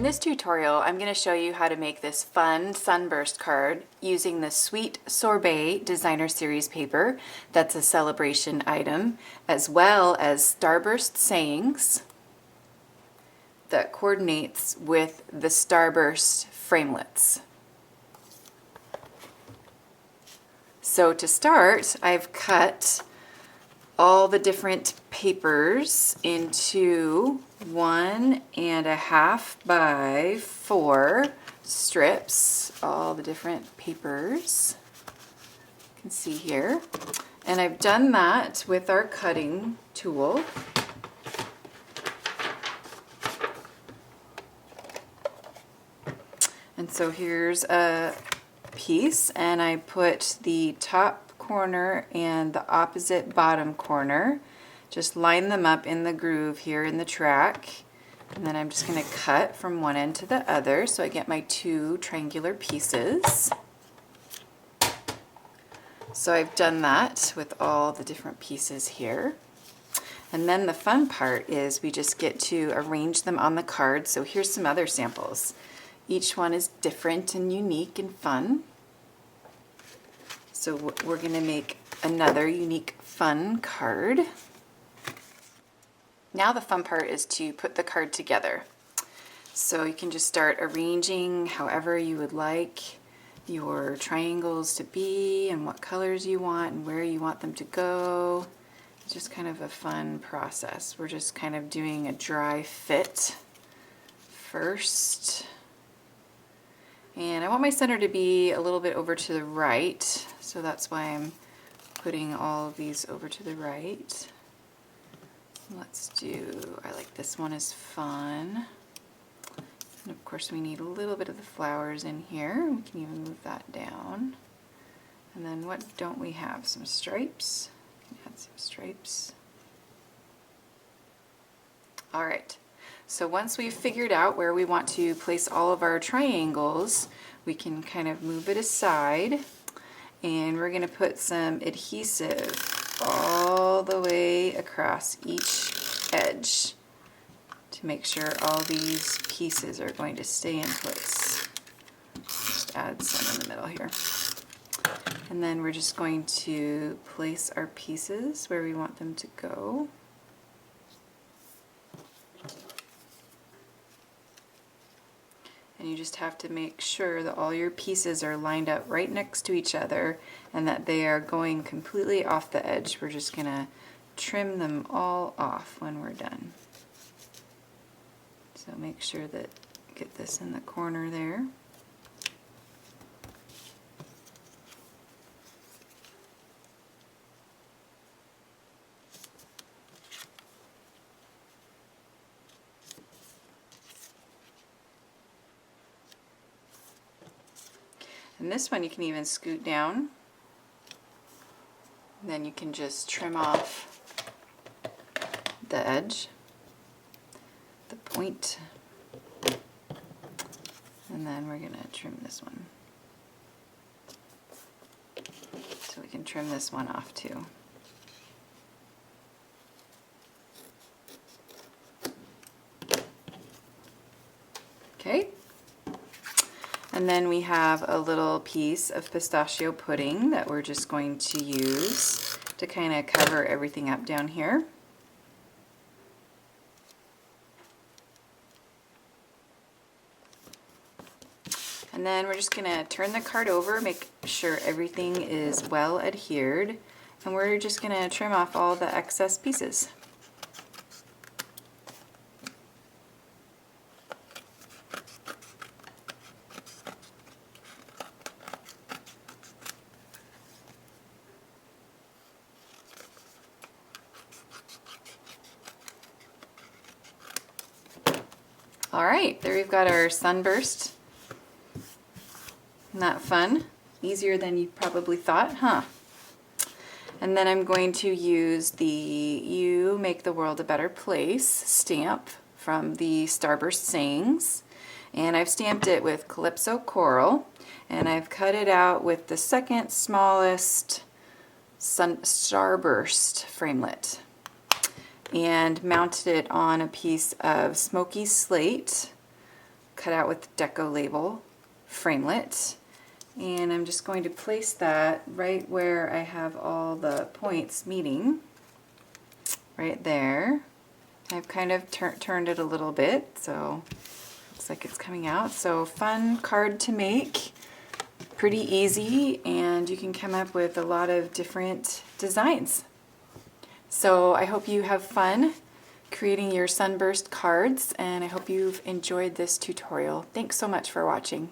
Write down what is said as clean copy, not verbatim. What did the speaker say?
In this tutorial, I'm going to show you how to make this fun Sunburst card using the Sweet Sorbet Designer Series paper. That's a celebration item, as well as Starburst sayings that coordinates with the Starburst framelits. So to start, I've cut all the different papers into 1.5 by 4 strips, all the different papers you can see here. And I've done that with our cutting tool. And so here's a piece, and I put the top corner and the opposite bottom corner, just line them up in the groove here in the track, and then I'm just going to cut from one end to the other so I get my 2 triangular pieces. So I've done that with all the different pieces here. And then the fun part is we just get to arrange them on the card. So here's some other samples. Each one is different and unique and fun. So we're going to make another unique fun card. Now the fun part is to put the card together. So you can just start arranging however you would like your triangles to be and what colors you want and where you want them to go. It's just kind of a fun process. We're just kind of doing a dry fit first. And I want my center to be a little bit over to the right, so that's why I'm putting all of these over to the right. Let's do, I like this one, is fun. And of course we need a little bit of the flowers in here. We can even move that down. And then what don't we have? Some stripes. We can add some stripes. All right. So once we've figured out where we want to place all of our triangles, we can kind of move it aside, and we're going to put some adhesive all the way across each edge to make sure all these pieces are going to stay in place. Just add some in the middle here. And then we're just going to place our pieces where we want them to go. And you just have to make sure that all your pieces are lined up right next to each other and that they are going completely off the edge. We're just going to trim them all off when we're done. So make sure that get this in the corner there. And this one you can even scoot down, and then you can just trim off the edge, the point, and then we're going to trim this one. So we can trim this one off too. Okay. And then we have a little piece of pistachio pudding that we're just going to use to kind of cover everything up down here. And then we're just going to turn the card over, make sure everything is well adhered, and we're just going to trim off all the excess pieces. All right, there we've got our Sunburst. Isn't that fun? Easier than you probably thought, huh? And then I'm going to use the You Make the World a Better Place stamp from the Starburst sayings. And I've stamped it with Calypso Coral, and I've cut it out with the second smallest Starburst framelit, and mounted it on a piece of smoky slate cut out with Deco Label framelit. And I'm just going to place that right where I have all the points meeting, right there. I've kind of turned it a little bit, so looks like it's coming out. So fun card to make, pretty easy, and you can come up with a lot of different designs. So I hope you have fun creating your Sunburst cards, and I hope you've enjoyed this tutorial. Thanks so much for watching.